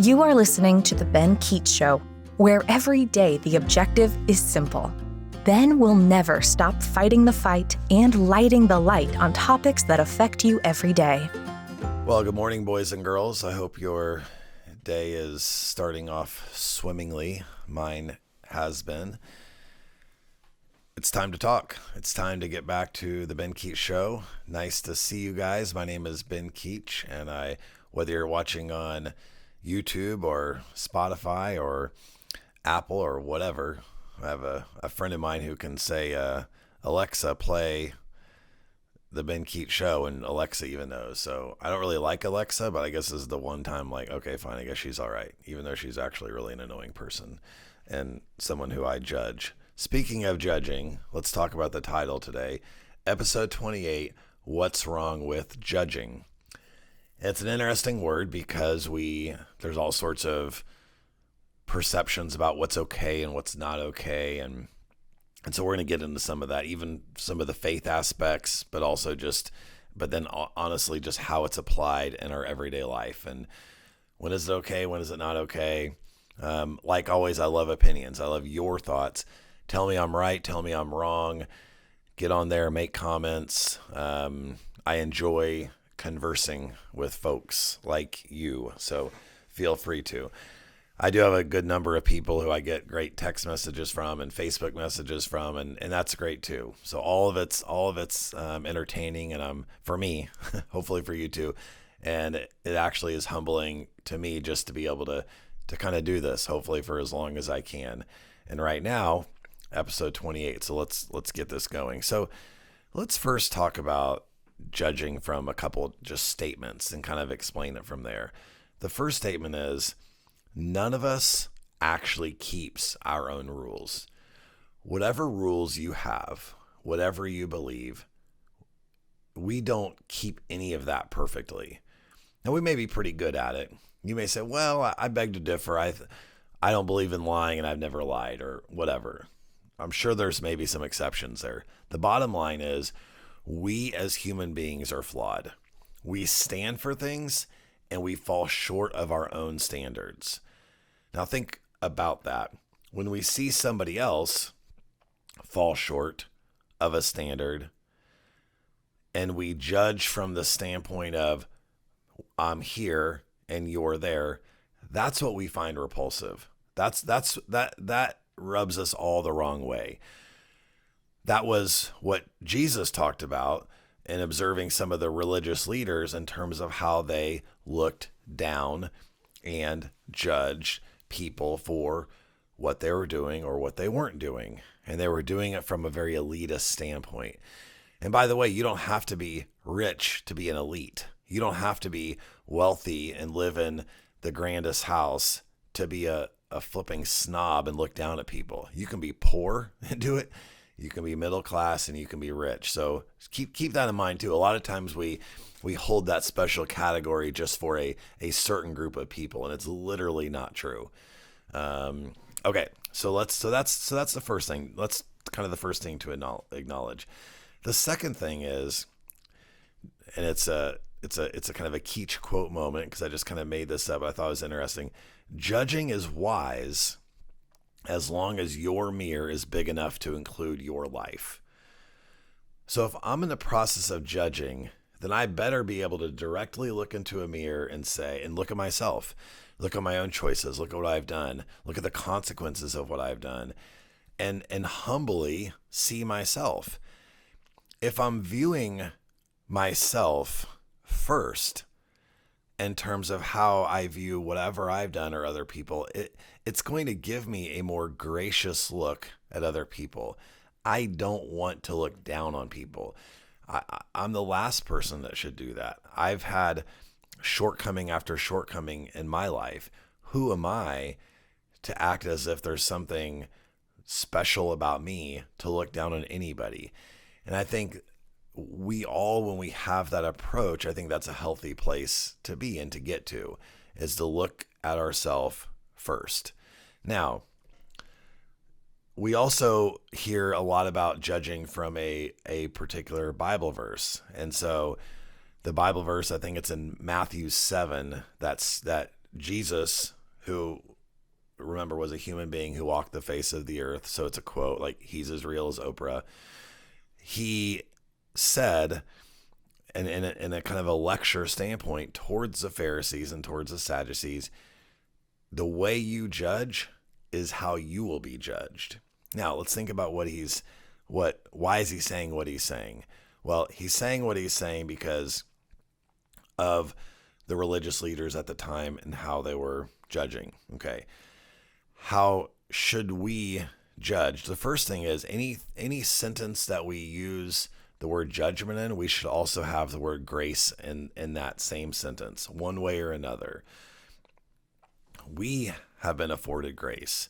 You are listening to The Ben Keech Show, where every day the objective is simple. Ben will never stop fighting the fight and lighting the light on topics that affect you every day. Well, good morning, boys and girls. I hope your day is starting off swimmingly. Mine has been. It's time to talk. It's time to get back to the Ben Keech Show. Nice to see you guys. My name is Ben Keech, and whether you're watching on YouTube or Spotify or Apple or whatever, I have a friend of mine who can say, Alexa, play the Ben Keech Show, and Alexa even knows. So I don't really like Alexa, but I guess this is the one time like, okay, fine, I guess she's all right, even though she's actually really an annoying person and someone who I judge. Speaking of judging, let's talk about the title today. Episode 28, What's Wrong with Judging? It's an interesting word because there's all sorts of perceptions about what's okay and what's not okay. And so we're going to get into some of that, even some of the faith aspects, but then honestly, just how it's applied in our everyday life. And when is it okay? When is it not okay? Like always, I love opinions. I love your thoughts. Tell me I'm right. Tell me I'm wrong. Get on there, make comments. I enjoy conversing with folks like you, so feel free to. I do have a good number of people who I get great text messages from and Facebook messages from, and that's great too. So all of it's entertaining, and for me, hopefully for you too. And it actually is humbling to me just to be able to kind of do this, hopefully for as long as I can. And right now, episode 28. So let's get this going. So let's first talk about judging from a couple just statements and kind of explain it from there. The first statement is, none of us actually keeps our own rules. Whatever rules you have, whatever you believe, we don't keep any of that perfectly. Now, we may be pretty good at it. You may say, well, I beg to differ. I don't believe in lying, and I've never lied, or whatever. I'm sure there's maybe some exceptions there. The bottom line is, we as human beings are flawed. We stand for things and we fall short of our own standards. Now think about that. When we see somebody else fall short of a standard and we judge from the standpoint of, I'm here and you're there, that's what we find repulsive. That rubs us all the wrong way. That was what Jesus talked about in observing some of the religious leaders in terms of how they looked down and judged people for what they were doing or what they weren't doing. And they were doing it from a very elitist standpoint. And by the way, you don't have to be rich to be an elite. You don't have to be wealthy and live in the grandest house to be a flipping snob and look down at people. You can be poor and do it. You can be middle class and you can be rich. So keep that in mind too. A lot of times we hold that special category just for a certain group of people, and it's literally not true. Okay, so that's the first thing. That's kind of the first thing to acknowledge. The second thing is, and it's a kind of a Keech quote moment because I just kind of made this up. I thought it was interesting. Judging is wise as long as your mirror is big enough to include your life. So if I'm in the process of judging, then I better be able to directly look into a mirror and say, and look at myself, look at my own choices, look at what I've done, look at the consequences of what I've done, and humbly see myself. If I'm viewing myself first in terms of how I view whatever I've done or other people, it's going to give me a more gracious look at other people. I don't want to look down on people. I'm the last person that should do that. I've had shortcoming after shortcoming in my life. Who am I to act as if there's something special about me to look down on anybody? And I think we all, when we have that approach, I think that's a healthy place to be and to get to, is to look at ourselves first. Now, we also hear a lot about judging from a particular Bible verse. And so the Bible verse, I think it's in Matthew 7, that Jesus, who, remember, was a human being who walked the face of the earth. So it's a quote, like he's as real as Oprah. He said, and in a kind of a lecture standpoint towards the Pharisees and towards the Sadducees, the way you judge is how you will be judged. Now let's think about why is he saying what he's saying? Well, he's saying what he's saying because of the religious leaders at the time and how they were judging. Okay. How should we judge? The first thing is any sentence that we use the word judgment in, we should also have the word grace in that same sentence, one way or another. We have been afforded grace.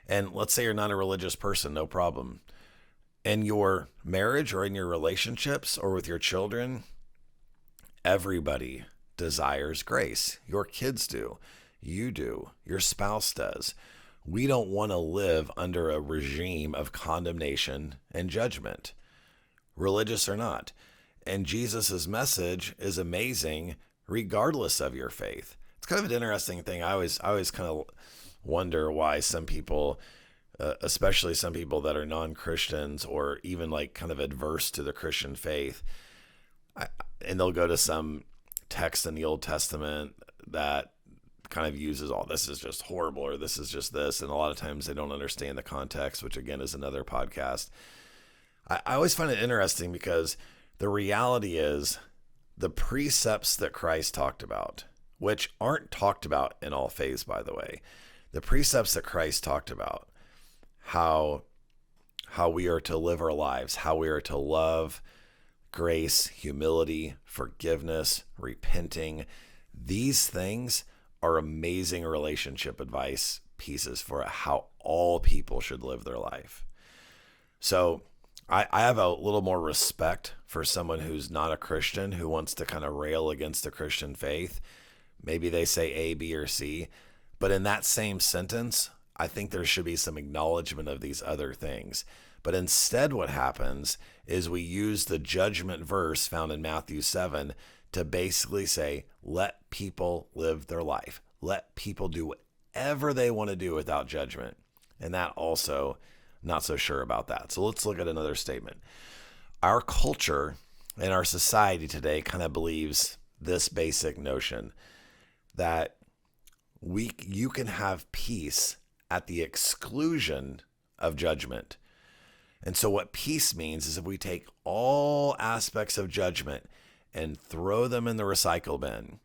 And let's say you're not a religious person, no problem. In your marriage or in your relationships or with your children, everybody desires grace. Your kids do. You do. Your spouse does. We don't want to live under a regime of condemnation and judgment, religious or not. And Jesus's message is amazing regardless of your faith. It's kind of an interesting thing. I always kind of wonder why some people, especially some people that are non-Christians or even like kind of adverse to the Christian faith, and they'll go to some text in the Old Testament that kind of uses all this is just horrible or this is just this. And a lot of times they don't understand the context, which again is another podcast. I always find it interesting because the reality is the precepts that Christ talked about, which aren't talked about in all faiths, by the way, the precepts that Christ talked about, how we are to live our lives, how we are to love, grace, humility, forgiveness, repenting. These things are amazing relationship advice pieces for how all people should live their life. So I have a little more respect for someone who's not a Christian who wants to kind of rail against the Christian faith. Maybe they say A, B, or C, but in that same sentence, I think there should be some acknowledgement of these other things. But instead what happens is we use the judgment verse found in Matthew 7 to basically say, let people live their life. Let people do whatever they want to do without judgment. And that also, not so sure about that. So let's look at another statement. Our culture and our society today kind of believes this basic notion that you can have peace at the exclusion of judgment. And so what peace means is if we take all aspects of judgment and throw them in the recycle bin.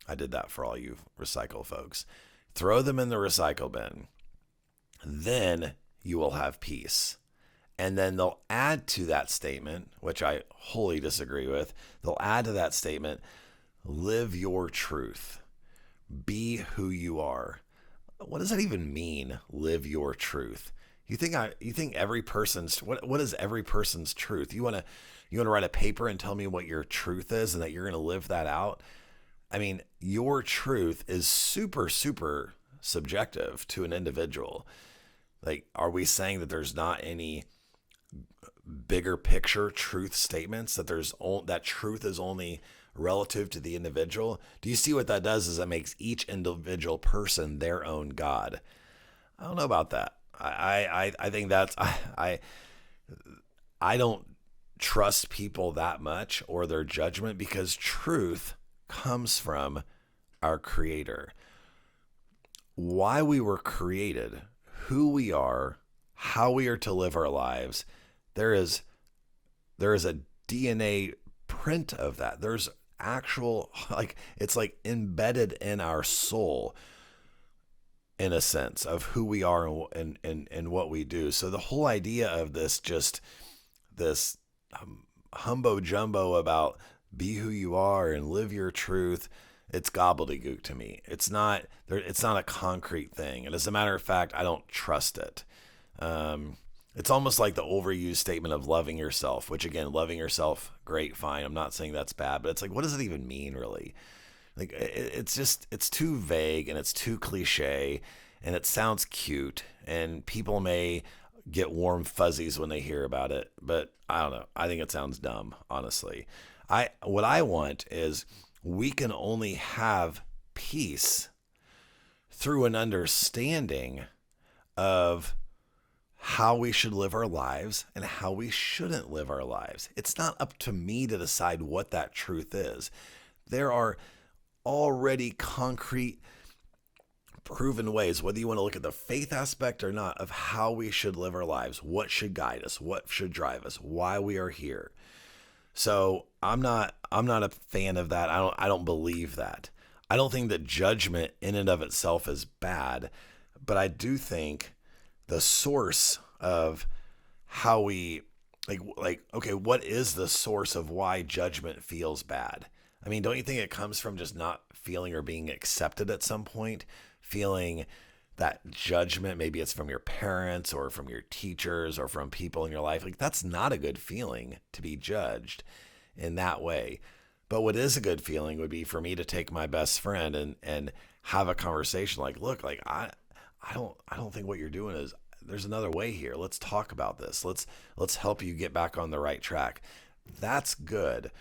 I did that for all you recycle folks. Throw them in the recycle bin. Then you will have peace. And then they'll add to that statement, which I wholly disagree with. They'll add to that statement, live your truth. Be who you are. What does that even mean? Live your truth. You think every person's, what is every person's truth? You want to write a paper and tell me what your truth is and that you're going to live that out? I mean, your truth is super, super subjective to an individual. Like, are we saying that there's not any bigger picture truth statements, that truth is only relative to the individual? Do you see what that does? Is that makes each individual person their own God. I don't know about that. I think that's, I don't trust people that much or their judgment, because truth comes from our Creator. Why we were created, who we are, how we are to live our lives. There is a DNA print of that. There's actual, it's like embedded in our soul, in a sense, of who we are and what we do. So the whole idea of this humbo jumbo about be who you are and live your truth, it's gobbledygook to me. It's not a concrete thing. And as a matter of fact, I don't trust it. It's almost like the overused statement of loving yourself, which again, loving yourself, great, fine. I'm not saying that's bad, but it's like, what does it even mean really? Like, it's too vague and it's too cliche and it sounds cute and people may get warm fuzzies when they hear about it, but I don't know. I think it sounds dumb, honestly. What I want is we can only have peace through an understanding of how we should live our lives and how we shouldn't live our lives. It's not up to me to decide what that truth is. There are already concrete, proven ways, whether you want to look at the faith aspect or not, of how we should live our lives, what should guide us, what should drive us, why we are here. So I'm not a fan of that. I don't believe that. I don't think that judgment in and of itself is bad, but I do think the source of how we okay, what is the source of why judgment feels bad? I mean, don't you think it comes from just not feeling or being accepted at some point? Feeling that judgment, maybe it's from your parents or from your teachers or from people in your life. Like, that's not a good feeling to be judged in that way. But what is a good feeling would be for me to take my best friend and have a conversation like, look, like I don't think what you're doing is, there's another way here. Let's talk about this. Let's help you get back on the right track. That's good.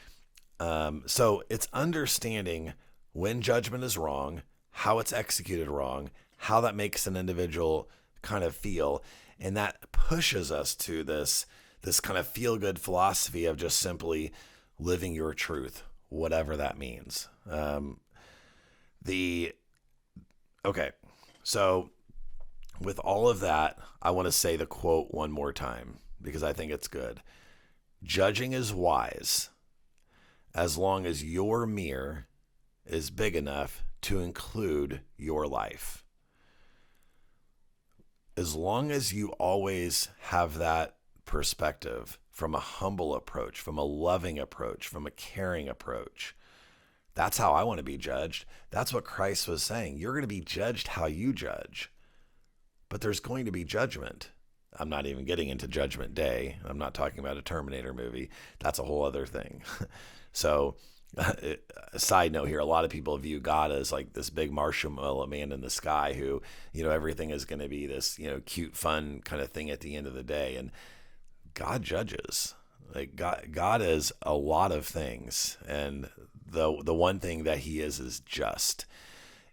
So it's understanding when judgment is wrong, how it's executed wrong, how that makes an individual kind of feel. And that pushes us to this kind of feel-good philosophy of just simply living your truth, whatever that means. Okay, so with all of that, I want to say the quote one more time because I think it's good. Judging is wise as long as your mirror is big enough to include your life. As long as you always have that perspective from a humble approach, from a loving approach, from a caring approach, that's how I want to be judged. That's what Christ was saying. You're going to be judged how you judge, but there's going to be judgment. I'm not even getting into Judgment Day. I'm not talking about a Terminator movie. That's a whole other thing. So, a side note here, a lot of people view God as like this big marshmallow man in the sky who, everything is going to be this, cute, fun kind of thing at the end of the day. And God judges. Like God is a lot of things. And the one thing that he is just.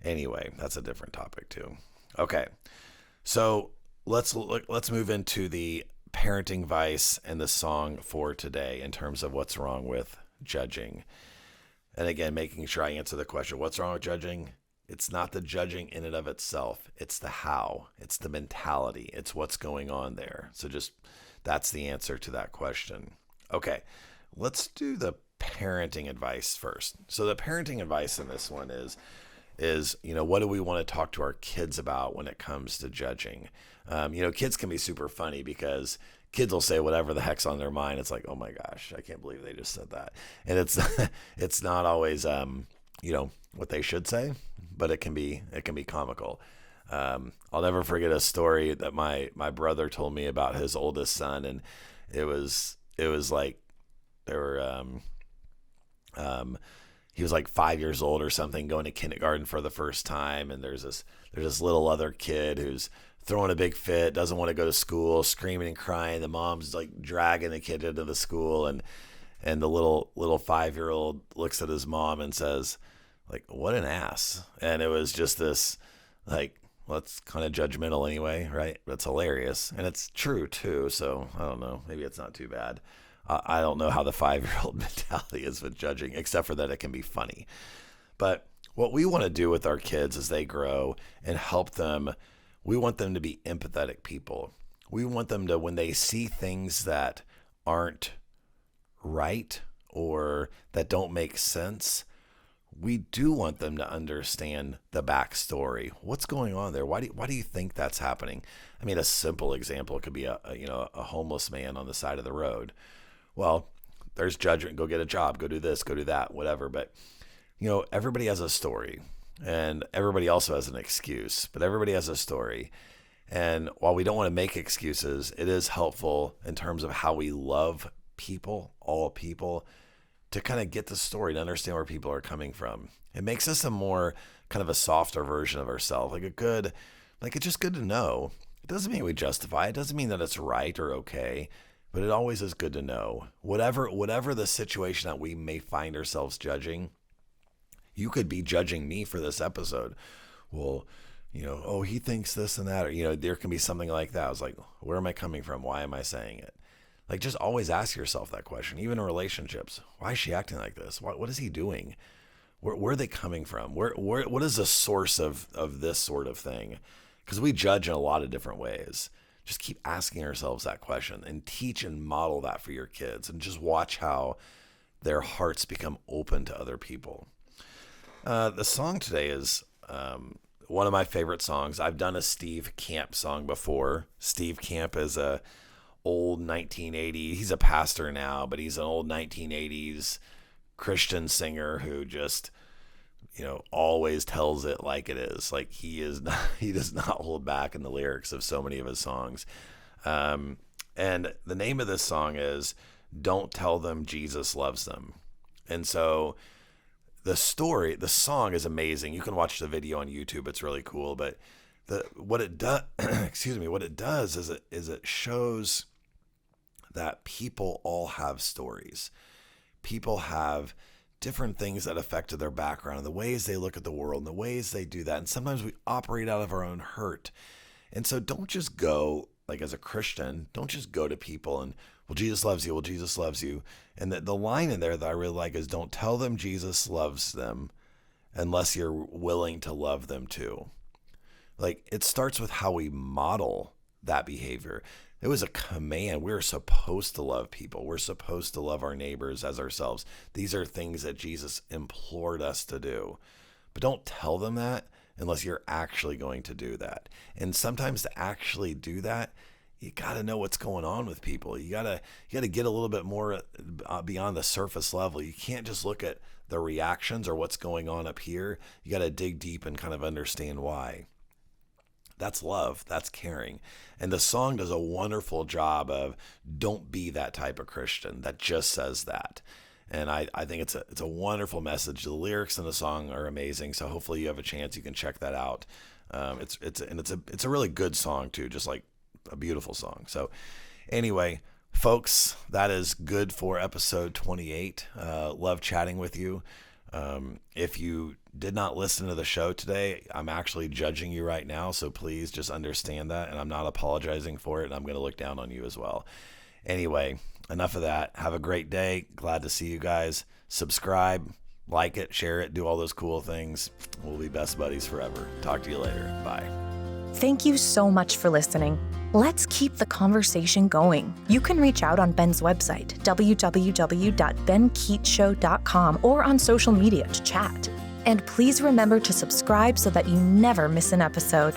Anyway, that's a different topic too. Okay. So let's move into the parenting vice and the song for today in terms of what's wrong with judging. And again, making sure I answer the question, what's wrong with judging? It's not the judging in and of itself. It's the how. It's the mentality. It's what's going on there. So that's the answer to that question. Okay, let's do the parenting advice first. So the parenting advice in this one is, what do we want to talk to our kids about when it comes to judging? Kids can be super funny because kids will say whatever the heck's on their mind. It's like, oh my gosh, I can't believe they just said that. And it's not always, what they should say, but it can be comical. I'll never forget a story that my brother told me about his oldest son. And it was like they were, he was like 5 years old or something, going to kindergarten for the first time. And there's this little other kid who's throwing a big fit, doesn't want to go to school, screaming and crying. The mom's like dragging the kid into the school. And the little 5-year-old looks at his mom and says, like, what an ass. And it was just this, like, well, it's kind of judgmental anyway, right? That's hilarious. And it's true too. So I don't know, maybe it's not too bad. I don't know how the 5-year-old mentality is with judging, except for that it can be funny. But what we want to do with our kids as they grow and help them, we want them to be empathetic people. We want them to, when they see things that aren't right or that don't make sense, we do want them to understand the backstory. What's going on there? Why do you think that's happening? I mean, a simple example could be a homeless man on the side of the road. Well, there's judgment. Go get a job. Go do this. Go do that. Whatever. But everybody has a story, and everybody also has an excuse. But everybody has a story. And while we don't want to make excuses, it is helpful in terms of how we love people, all people, to kind of get the story, to understand where people are coming from. It makes us a more kind of a softer version of ourselves, it's just good to know. It doesn't mean we justify it. It doesn't mean that it's right or okay, but it always is good to know. Whatever the situation that we may find ourselves judging, you could be judging me for this episode. Well, Oh, he thinks this and that, or, there can be something like that. I was like, where am I coming from? Why am I saying it? Like, just always ask yourself that question, even in relationships. Why is she acting like this? What is he doing? Where are they coming from? What is the source of this sort of thing? Because we judge in a lot of different ways. Just keep asking ourselves that question and teach and model that for your kids, and just watch how their hearts become open to other people. The song today is one of my favorite songs. I've done a Steve Camp song before. Steve Camp is a old 1980s. He's a pastor now, but he's an old 1980s Christian singer who just, always tells it like it is. Like he does not hold back in the lyrics of so many of his songs. And the name of this song is "Don't Tell Them Jesus Loves Them." And so the song is amazing. You can watch the video on YouTube. It's really cool. But what it does is it shows that people all have stories. People have different things that affected their background, and the ways they look at the world, and the ways they do that. And sometimes we operate out of our own hurt. And so don't just go, like as a Christian, don't just go to people and, well, Jesus loves you. Well, Jesus loves you. And the line in there that I really like is, don't tell them Jesus loves them unless you're willing to love them too. Like, it starts with how we model that behavior. It was a command. We're supposed to love people. We're supposed to love our neighbors as ourselves. These are things that Jesus implored us to do. But don't tell them that unless you're actually going to do that. And sometimes to actually do that, you got to know what's going on with people. You got to get a little bit more beyond the surface level. You can't just look at the reactions or what's going on up here. You got to dig deep and kind of understand why. That's love. That's caring. And the song does a wonderful job of, don't be that type of Christian that just says that. And I think it's a wonderful message. The lyrics in the song are amazing. So hopefully you have a chance, you can check that out. It's a really good song too, just like a beautiful song. So anyway, folks, that is good for episode 28. Love chatting with you. If you did not listen to the show today, I'm actually judging you right now. So please just understand that. And I'm not apologizing for it. And I'm going to look down on you as well. Anyway, enough of that. Have a great day. Glad to see you guys. Subscribe, like it, share it, do all those cool things. We'll be best buddies forever. Talk to you later. Bye. Thank you so much for listening. Let's keep the conversation going. You can reach out on Ben's website, www.TheBenKeechShow.com, or on social media to chat. And please remember to subscribe so that you never miss an episode.